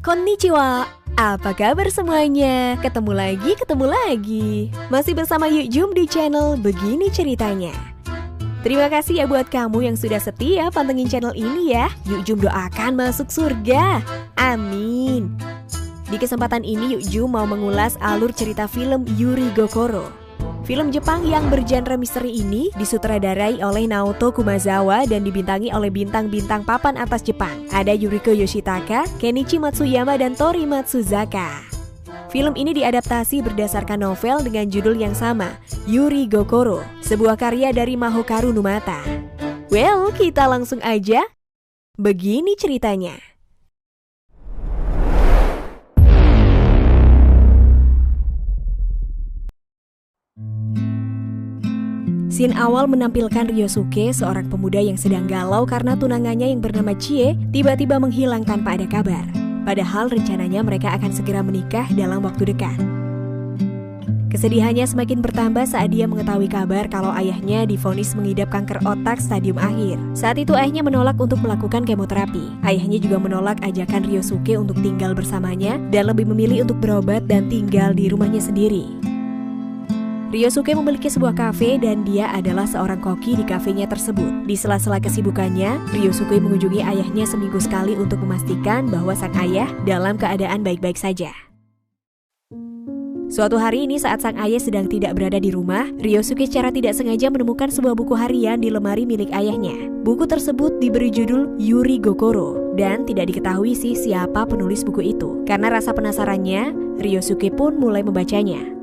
Konnichiwa, apa kabar semuanya? Ketemu lagi. Masih bersama Yuk Jum di channel Begini Ceritanya. Terima kasih ya buat kamu yang sudah setia pantengin channel ini ya. Yuk Jum doakan masuk surga. Amin. Di kesempatan ini Yuk Jum mau mengulas alur cerita film Yuri Gokoro. Film Jepang yang bergenre misteri ini disutradarai oleh Naoto Kumazawa dan dibintangi oleh bintang-bintang papan atas Jepang. Ada Yuriko Yoshitaka, Kenichi Matsuyama, dan Tori Matsuzaka. Film ini diadaptasi berdasarkan novel dengan judul yang sama, Yuri Gokoro, sebuah karya dari Mahokaru Numata. Well, kita langsung aja. Begini ceritanya. Scene awal menampilkan Ryosuke, seorang pemuda yang sedang galau karena tunangannya yang bernama Chie tiba-tiba menghilang tanpa ada kabar. Padahal rencananya mereka akan segera menikah dalam waktu dekat. Kesedihannya semakin bertambah saat dia mengetahui kabar kalau ayahnya divonis mengidap kanker otak stadium akhir. Saat itu ayahnya menolak untuk melakukan kemoterapi. Ayahnya juga menolak ajakan Ryosuke untuk tinggal bersamanya dan lebih memilih untuk berobat dan tinggal di rumahnya sendiri. Ryosuke memiliki sebuah kafe dan dia adalah seorang koki di kafenya tersebut. Di sela-sela kesibukannya, Ryosuke mengunjungi ayahnya seminggu sekali untuk memastikan bahwa sang ayah dalam keadaan baik-baik saja. Suatu hari ini saat sang ayah sedang tidak berada di rumah, Ryosuke secara tidak sengaja menemukan sebuah buku harian di lemari milik ayahnya. Buku tersebut diberi judul Yuri Gokoro dan tidak diketahui sih siapa penulis buku itu. Karena rasa penasarannya, Ryosuke pun mulai membacanya.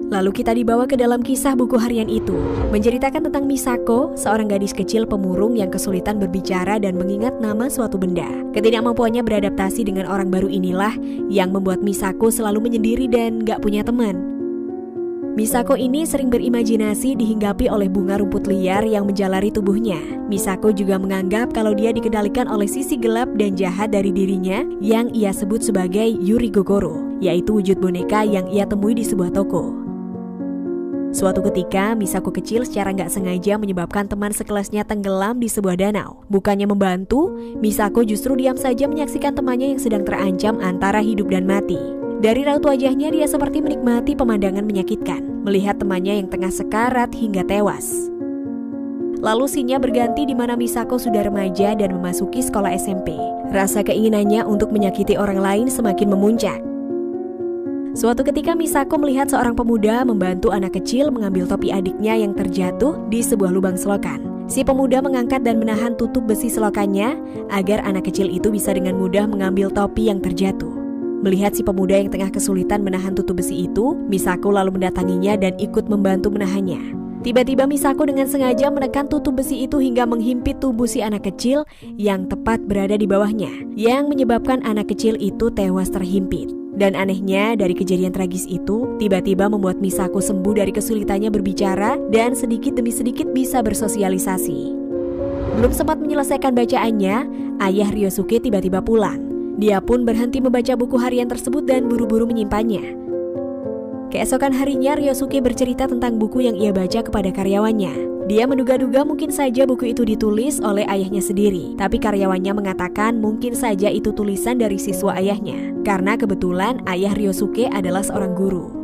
Lalu kita dibawa ke dalam kisah buku harian itu, menceritakan tentang Misako, seorang gadis kecil pemurung yang kesulitan berbicara dan mengingat nama suatu benda. Ketidakmampuannya beradaptasi dengan orang baru inilah yang membuat Misako selalu menyendiri dan gak punya teman. Misako ini sering berimajinasi dihinggapi oleh bunga rumput liar yang menjalari tubuhnya. Misako juga menganggap kalau dia dikendalikan oleh sisi gelap dan jahat dari dirinya yang ia sebut sebagai Yuri Gokoro, yaitu wujud boneka yang ia temui di sebuah toko. Suatu ketika, Misako kecil secara nggak sengaja menyebabkan teman sekelasnya tenggelam di sebuah danau. Bukannya membantu, Misako justru diam saja menyaksikan temannya yang sedang terancam antara hidup dan mati. Dari raut wajahnya, dia seperti menikmati pemandangan menyakitkan, melihat temannya yang tengah sekarat hingga tewas. Lalu scene-nya berganti di mana Misako sudah remaja dan memasuki sekolah SMP. Rasa keinginannya untuk menyakiti orang lain semakin memuncak. Suatu ketika Misako melihat seorang pemuda membantu anak kecil mengambil topi adiknya yang terjatuh di sebuah lubang selokan. Si pemuda mengangkat dan menahan tutup besi selokannya agar anak kecil itu bisa dengan mudah mengambil topi yang terjatuh. Melihat si pemuda yang tengah kesulitan menahan tutup besi itu, Misako lalu mendatanginya dan ikut membantu menahannya. Tiba-tiba Misako dengan sengaja menekan tutup besi itu hingga menghimpit tubuh si anak kecil yang tepat berada di bawahnya, yang menyebabkan anak kecil itu tewas terhimpit. Dan anehnya, dari kejadian tragis itu, tiba-tiba membuat Misako sembuh dari kesulitannya berbicara dan sedikit demi sedikit bisa bersosialisasi. Belum sempat menyelesaikan bacaannya, ayah Ryosuke tiba-tiba pulang. Dia pun berhenti membaca buku harian tersebut dan buru-buru menyimpannya. Keesokan harinya, Ryosuke bercerita tentang buku yang ia baca kepada karyawannya. Dia menduga-duga mungkin saja buku itu ditulis oleh ayahnya sendiri, tapi karyawannya mengatakan mungkin saja itu tulisan dari siswa ayahnya, karena kebetulan ayah Ryosuke adalah seorang guru.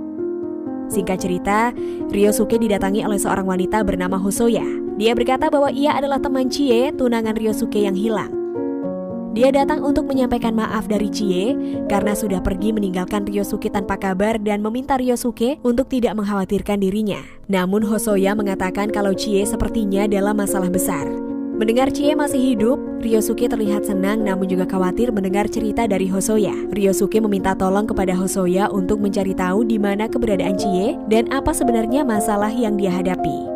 Singkat cerita, Ryosuke didatangi oleh seorang wanita bernama Hosoya. Dia berkata bahwa ia adalah teman Chie, tunangan Ryosuke yang hilang. Dia datang untuk menyampaikan maaf dari Chie karena sudah pergi meninggalkan Ryosuke tanpa kabar dan meminta Ryosuke untuk tidak mengkhawatirkan dirinya. Namun Hosoya mengatakan kalau Chie sepertinya dalam masalah besar. Mendengar Chie masih hidup, Ryosuke terlihat senang namun juga khawatir mendengar cerita dari Hosoya. Ryosuke meminta tolong kepada Hosoya untuk mencari tahu di mana keberadaan Chie dan apa sebenarnya masalah yang dia hadapi.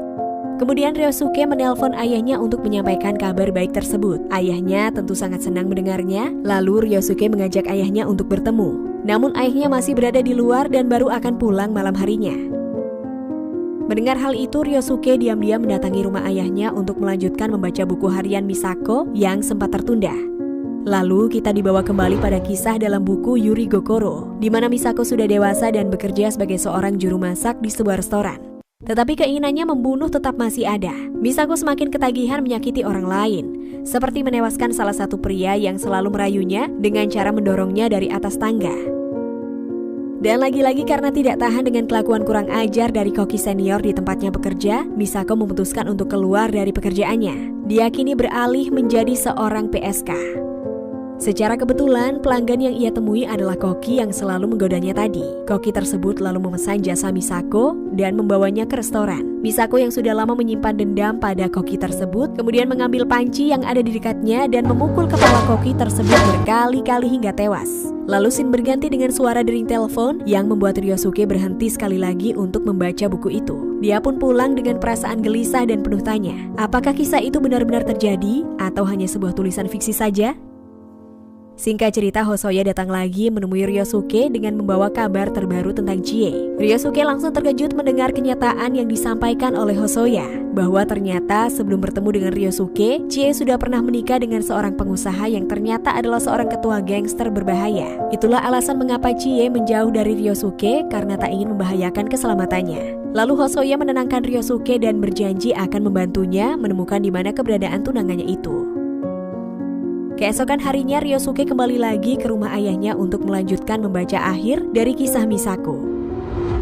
Kemudian Ryosuke menelpon ayahnya untuk menyampaikan kabar baik tersebut. Ayahnya tentu sangat senang mendengarnya, lalu Ryosuke mengajak ayahnya untuk bertemu. Namun ayahnya masih berada di luar dan baru akan pulang malam harinya. Mendengar hal itu, Ryosuke diam-diam mendatangi rumah ayahnya untuk melanjutkan membaca buku harian Misako yang sempat tertunda. Lalu kita dibawa kembali pada kisah dalam buku Yuri Gokoro, di mana Misako sudah dewasa dan bekerja sebagai seorang juru masak di sebuah restoran. Tetapi keinginannya membunuh tetap masih ada. Misako semakin ketagihan menyakiti orang lain, seperti menewaskan salah satu pria yang selalu merayunya dengan cara mendorongnya dari atas tangga. Dan lagi-lagi karena tidak tahan dengan kelakuan kurang ajar dari koki senior di tempatnya bekerja, Misako memutuskan untuk keluar dari pekerjaannya. Dia kini beralih menjadi seorang PSK. Secara kebetulan, pelanggan yang ia temui adalah koki yang selalu menggodanya tadi. Koki tersebut lalu memesan jasa Misako dan membawanya ke restoran. Misako yang sudah lama menyimpan dendam pada koki tersebut, kemudian mengambil panci yang ada di dekatnya dan memukul kepala koki tersebut berkali-kali hingga tewas. Lalu scene berganti dengan suara dering telepon yang membuat Ryosuke berhenti sekali lagi untuk membaca buku itu. Dia pun pulang dengan perasaan gelisah dan penuh tanya, apakah kisah itu benar-benar terjadi atau hanya sebuah tulisan fiksi saja? Singkat cerita, Hosoya datang lagi menemui Ryosuke dengan membawa kabar terbaru tentang Chie. Ryosuke langsung terkejut mendengar kenyataan yang disampaikan oleh Hosoya, bahwa ternyata sebelum bertemu dengan Ryosuke, Chie sudah pernah menikah dengan seorang pengusaha yang ternyata adalah seorang ketua gangster berbahaya. Itulah alasan mengapa Chie menjauh dari Ryosuke karena tak ingin membahayakan keselamatannya. Lalu Hosoya menenangkan Ryosuke dan berjanji akan membantunya menemukan di mana keberadaan tunangannya itu. Keesokan harinya Ryosuke kembali lagi ke rumah ayahnya untuk melanjutkan membaca akhir dari kisah Misako.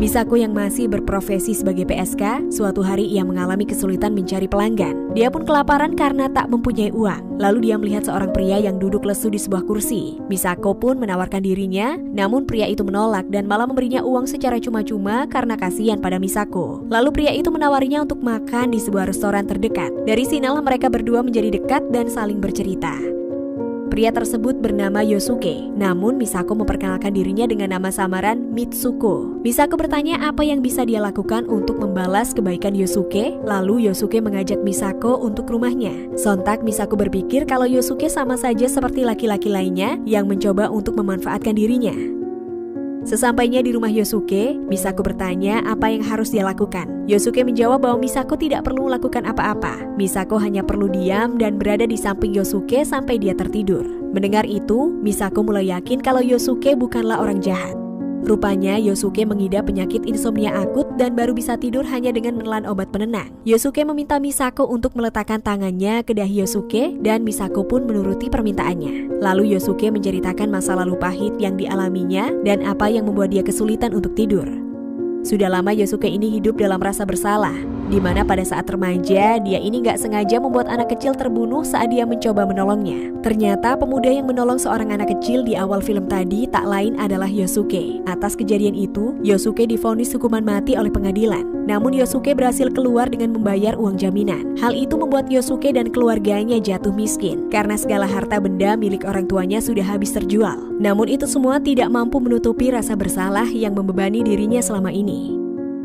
Misako yang masih berprofesi sebagai PSK, suatu hari ia mengalami kesulitan mencari pelanggan. Dia pun kelaparan karena tak mempunyai uang. Lalu dia melihat seorang pria yang duduk lesu di sebuah kursi. Misako pun menawarkan dirinya, namun pria itu menolak dan malah memberinya uang secara cuma-cuma karena kasihan pada Misako. Lalu pria itu menawarinya untuk makan di sebuah restoran terdekat. Dari sinilah mereka berdua menjadi dekat dan saling bercerita. Pria tersebut bernama Yosuke, namun Misako memperkenalkan dirinya dengan nama samaran Mitsuko. Misako bertanya apa yang bisa dia lakukan untuk membalas kebaikan Yosuke, lalu Yosuke mengajak Misako untuk rumahnya. Sontak Misako berpikir kalau Yosuke sama saja seperti laki-laki lainnya yang mencoba untuk memanfaatkan dirinya. Sesampainya di rumah Yosuke, Misako bertanya apa yang harus dia lakukan. Yosuke menjawab bahwa Misako tidak perlu melakukan apa-apa. Misako hanya perlu diam dan berada di samping Yosuke sampai dia tertidur. Mendengar itu, Misako mulai yakin kalau Yosuke bukanlah orang jahat. Rupanya Yosuke mengidap penyakit insomnia akut dan baru bisa tidur hanya dengan menelan obat penenang. Yosuke meminta Misako untuk meletakkan tangannya ke dahi Yosuke dan Misako pun menuruti permintaannya. Lalu Yosuke menceritakan masa lalu pahit yang dialaminya dan apa yang membuat dia kesulitan untuk tidur. Sudah lama Yosuke ini hidup dalam rasa bersalah, di mana pada saat remaja dia ini gak sengaja membuat anak kecil terbunuh saat dia mencoba menolongnya. Ternyata pemuda yang menolong seorang anak kecil di awal film tadi tak lain adalah Yosuke. Atas kejadian itu, Yosuke divonis hukuman mati oleh pengadilan. Namun Yosuke berhasil keluar dengan membayar uang jaminan. Hal itu membuat Yosuke dan keluarganya jatuh miskin karena segala harta benda milik orang tuanya sudah habis terjual. Namun itu semua tidak mampu menutupi rasa bersalah yang membebani dirinya selama ini.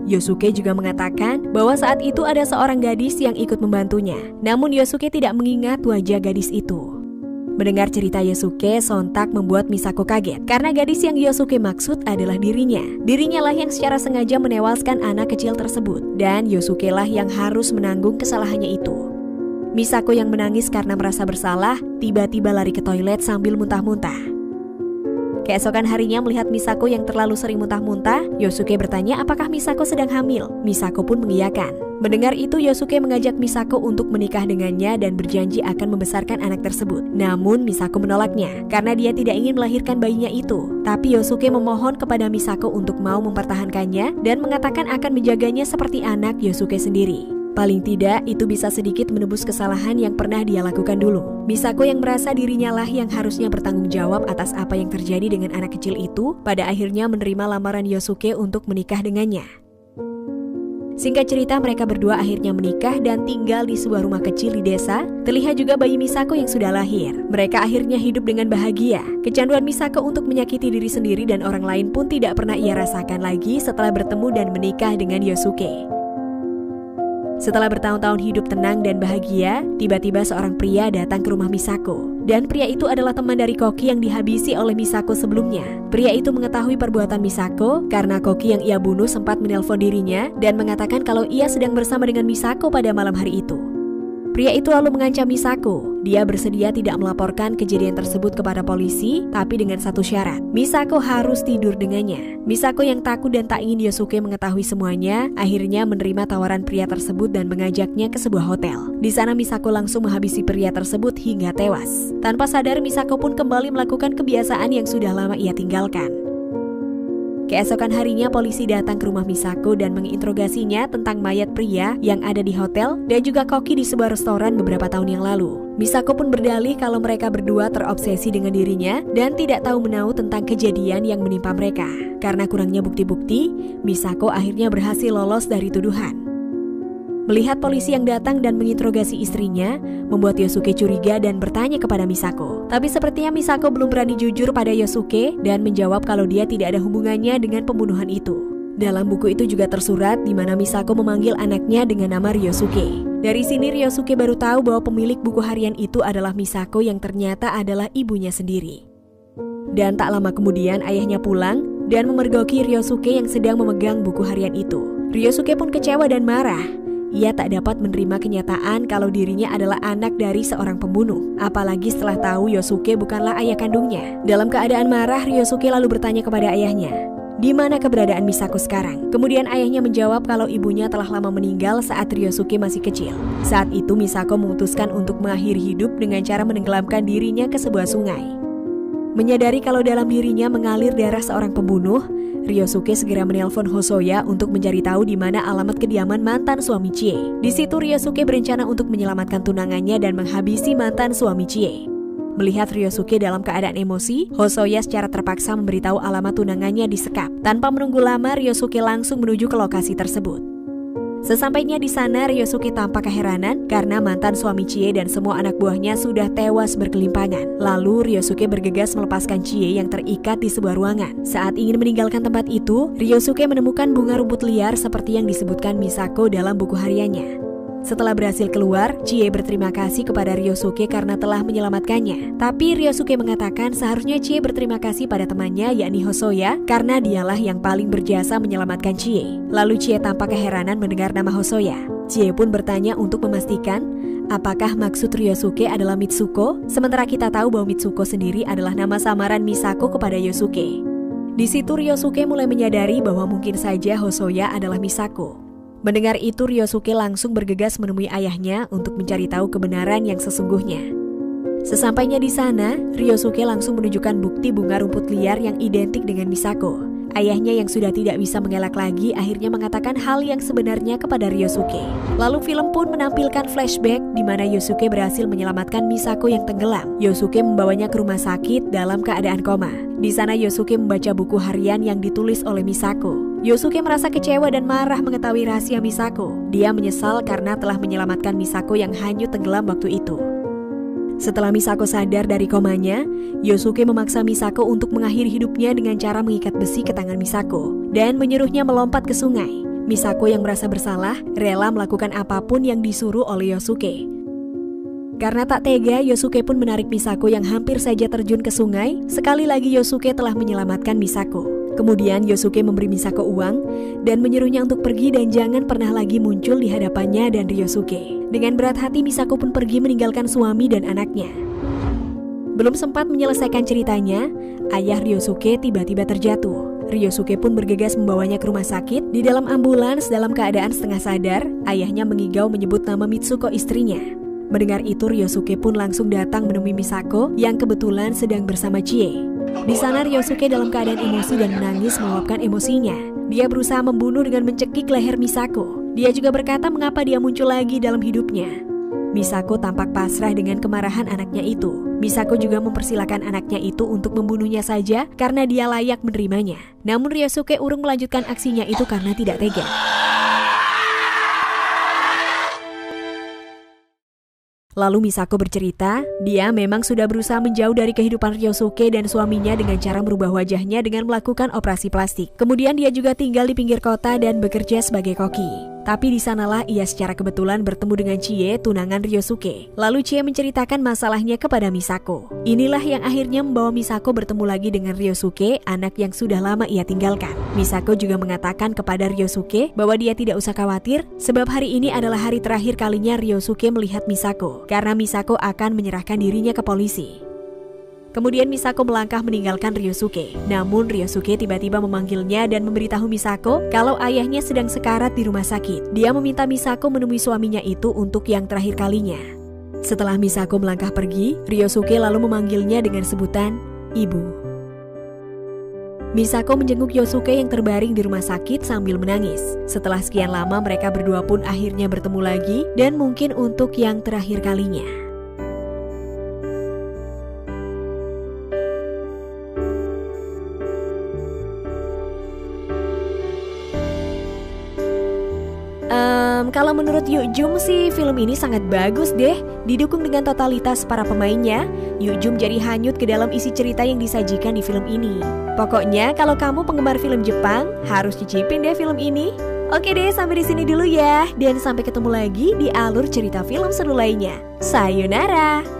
Yosuke juga mengatakan bahwa saat itu ada seorang gadis yang ikut membantunya. Namun Yosuke tidak mengingat wajah gadis itu. Mendengar cerita Yosuke sontak membuat Misako kaget karena gadis yang Yosuke maksud adalah dirinya. Dirinya lah yang secara sengaja menewaskan anak kecil tersebut dan Yosuke lah yang harus menanggung kesalahannya itu. Misako yang menangis karena merasa bersalah tiba-tiba lari ke toilet sambil muntah-muntah. Keesokan harinya melihat Misako yang terlalu sering muntah-muntah, Yosuke bertanya apakah Misako sedang hamil. Misako pun mengiyakan. Mendengar itu, Yosuke mengajak Misako untuk menikah dengannya dan berjanji akan membesarkan anak tersebut. Namun Misako menolaknya karena dia tidak ingin melahirkan bayinya itu. Tapi Yosuke memohon kepada Misako untuk mau mempertahankannya dan mengatakan akan menjaganya seperti anak Yosuke sendiri. Paling tidak, itu bisa sedikit menebus kesalahan yang pernah dia lakukan dulu. Misako yang merasa dirinya lah yang harusnya bertanggung jawab atas apa yang terjadi dengan anak kecil itu, pada akhirnya menerima lamaran Yosuke untuk menikah dengannya. Singkat cerita, mereka berdua akhirnya menikah dan tinggal di sebuah rumah kecil di desa. Terlihat juga bayi Misako yang sudah lahir. Mereka akhirnya hidup dengan bahagia. Kecanduan Misako untuk menyakiti diri sendiri dan orang lain pun tidak pernah ia rasakan lagi setelah bertemu dan menikah dengan Yosuke. Setelah bertahun-tahun hidup tenang dan bahagia, tiba-tiba seorang pria datang ke rumah Misako. Dan pria itu adalah teman dari Koki yang dihabisi oleh Misako sebelumnya. Pria itu mengetahui perbuatan Misako karena Koki yang ia bunuh sempat menelpon dirinya dan mengatakan kalau ia sedang bersama dengan Misako pada malam hari itu. Pria itu lalu mengancam Misako Dia bersedia tidak melaporkan kejadian tersebut kepada polisi, tapi dengan satu syarat. Misako harus tidur dengannya. Misako yang takut dan tak ingin Yosuke mengetahui semuanya, akhirnya menerima tawaran pria tersebut dan mengajaknya ke sebuah hotel. Di sana Misako langsung menghabisi pria tersebut hingga tewas. Tanpa sadar, Misako pun kembali melakukan kebiasaan yang sudah lama ia tinggalkan. Keesokan harinya polisi datang ke rumah Misako dan menginterogasinya tentang mayat pria yang ada di hotel dan juga koki di sebuah restoran beberapa tahun yang lalu. Misako pun berdalih kalau mereka berdua terobsesi dengan dirinya dan tidak tahu menahu tentang kejadian yang menimpa mereka. Karena kurangnya bukti-bukti, Misako akhirnya berhasil lolos dari tuduhan. Melihat polisi yang datang dan menginterogasi istrinya, membuat Yosuke curiga dan bertanya kepada Misako. Tapi sepertinya Misako belum berani jujur pada Yosuke dan menjawab kalau dia tidak ada hubungannya dengan pembunuhan itu. Dalam buku itu juga tersurat di mana Misako memanggil anaknya dengan nama Ryosuke. Dari sini Ryosuke baru tahu bahwa pemilik buku harian itu adalah Misako yang ternyata adalah ibunya sendiri. Dan tak lama kemudian ayahnya pulang dan memergoki Ryosuke yang sedang memegang buku harian itu. Ryosuke pun kecewa dan marah. Ia tak dapat menerima kenyataan kalau dirinya adalah anak dari seorang pembunuh. Apalagi setelah tahu Yosuke bukanlah ayah kandungnya. Dalam keadaan marah, Ryosuke lalu bertanya kepada ayahnya, "Di mana keberadaan Misako sekarang?" Kemudian ayahnya menjawab kalau ibunya telah lama meninggal saat Ryosuke masih kecil. Saat itu Misako memutuskan untuk mengakhiri hidup dengan cara menenggelamkan dirinya ke sebuah sungai. Menyadari kalau dalam dirinya mengalir darah seorang pembunuh, Ryosuke segera menelpon Hosoya untuk mencari tahu di mana alamat kediaman mantan suami Chie. Di situ Ryosuke berencana untuk menyelamatkan tunangannya dan menghabisi mantan suami Chie. Melihat Ryosuke dalam keadaan emosi, Hosoya secara terpaksa memberitahu alamat tunangannya disekap. Tanpa menunggu lama, Ryosuke langsung menuju ke lokasi tersebut. Sesampainya di sana, Ryosuke tampak keheranan karena mantan suami Chie dan semua anak buahnya sudah tewas berkelimpangan. Lalu Ryosuke bergegas melepaskan Chie yang terikat di sebuah ruangan. Saat ingin meninggalkan tempat itu, Ryosuke menemukan bunga rumput liar seperti yang disebutkan Misako dalam buku hariannya. Setelah berhasil keluar, Chie berterima kasih kepada Ryosuke karena telah menyelamatkannya. Tapi Ryosuke mengatakan seharusnya Chie berterima kasih pada temannya yakni Hosoya karena dialah yang paling berjasa menyelamatkan Chie. Lalu Chie tampak keheranan mendengar nama Hosoya. Chie pun bertanya untuk memastikan apakah maksud Ryosuke adalah Mitsuko, sementara kita tahu bahwa Mitsuko sendiri adalah nama samaran Misako kepada Yosuke. Di situ Ryosuke mulai menyadari bahwa mungkin saja Hosoya adalah Misako. Mendengar itu, Ryosuke langsung bergegas menemui ayahnya untuk mencari tahu kebenaran yang sesungguhnya. Sesampainya di sana, Ryosuke langsung menunjukkan bukti bunga rumput liar yang identik dengan Misako. Ayahnya yang sudah tidak bisa mengelak lagi akhirnya mengatakan hal yang sebenarnya kepada Ryosuke. Lalu film pun menampilkan flashback di mana Yosuke berhasil menyelamatkan Misako yang tenggelam. Yosuke membawanya ke rumah sakit dalam keadaan koma. Di sana Yosuke membaca buku harian yang ditulis oleh Misako. Yosuke merasa kecewa dan marah mengetahui rahasia Misako. Dia menyesal karena telah menyelamatkan Misako yang hanyut tenggelam waktu itu. Setelah Misako sadar dari komanya, Yosuke memaksa Misako untuk mengakhiri hidupnya dengan cara mengikat besi ke tangan Misako dan menyuruhnya melompat ke sungai. Misako yang merasa bersalah rela melakukan apapun yang disuruh oleh Yosuke. Karena tak tega, Yosuke pun menarik Misako yang hampir saja terjun ke sungai. Sekali lagi Yosuke telah menyelamatkan Misako. Kemudian Yosuke memberi Misako uang dan menyuruhnya untuk pergi dan jangan pernah lagi muncul di hadapannya dan Ryosuke. Dengan berat hati Misako pun pergi meninggalkan suami dan anaknya. Belum sempat menyelesaikan ceritanya, ayah Ryosuke tiba-tiba terjatuh. Ryosuke pun bergegas membawanya ke rumah sakit. Di dalam ambulans dalam keadaan setengah sadar, ayahnya mengigau menyebut nama Mitsuko istrinya. Mendengar itu Ryosuke pun langsung datang menemui Misako yang kebetulan sedang bersama Chie. Di sana Ryosuke dalam keadaan emosi dan menangis meluapkan emosinya. Dia berusaha membunuh dengan mencekik leher Misako. Dia juga berkata mengapa dia muncul lagi dalam hidupnya. Misako tampak pasrah dengan kemarahan anaknya itu. Misako juga mempersilahkan anaknya itu untuk membunuhnya saja karena dia layak menerimanya. Namun Ryosuke urung melanjutkan aksinya itu karena tidak tega. Lalu Misako bercerita, dia memang sudah berusaha menjauh dari kehidupan Ryosuke dan suaminya dengan cara merubah wajahnya dengan melakukan operasi plastik. Kemudian dia juga tinggal di pinggir kota dan bekerja sebagai koki. Tapi di sanalah ia secara kebetulan bertemu dengan Chie, tunangan Ryosuke. Lalu Chie menceritakan masalahnya kepada Misako. Inilah yang akhirnya membawa Misako bertemu lagi dengan Ryosuke, anak yang sudah lama ia tinggalkan. Misako juga mengatakan kepada Ryosuke bahwa dia tidak usah khawatir, sebab hari ini adalah hari terakhir kalinya Ryosuke melihat Misako, karena Misako akan menyerahkan dirinya ke polisi. Kemudian Misako melangkah meninggalkan Ryosuke. Namun Ryosuke tiba-tiba memanggilnya dan memberitahu Misako kalau ayahnya sedang sekarat di rumah sakit. Dia meminta Misako menemui suaminya itu untuk yang terakhir kalinya. Setelah Misako melangkah pergi, Ryosuke lalu memanggilnya dengan sebutan Ibu. Misako menjenguk Yosuke yang terbaring di rumah sakit sambil menangis. Setelah sekian lama mereka berdua pun akhirnya bertemu lagi dan mungkin untuk yang terakhir kalinya. Kalau menurut Yukjum sih film ini sangat bagus deh. Didukung dengan totalitas para pemainnya, Yukjum jadi hanyut ke dalam isi cerita yang disajikan di film ini. Pokoknya kalau kamu penggemar film Jepang, harus cicipin deh film ini. Oke deh, sampai di sini dulu ya. Dan sampai ketemu lagi di alur cerita film seru lainnya. Sayonara!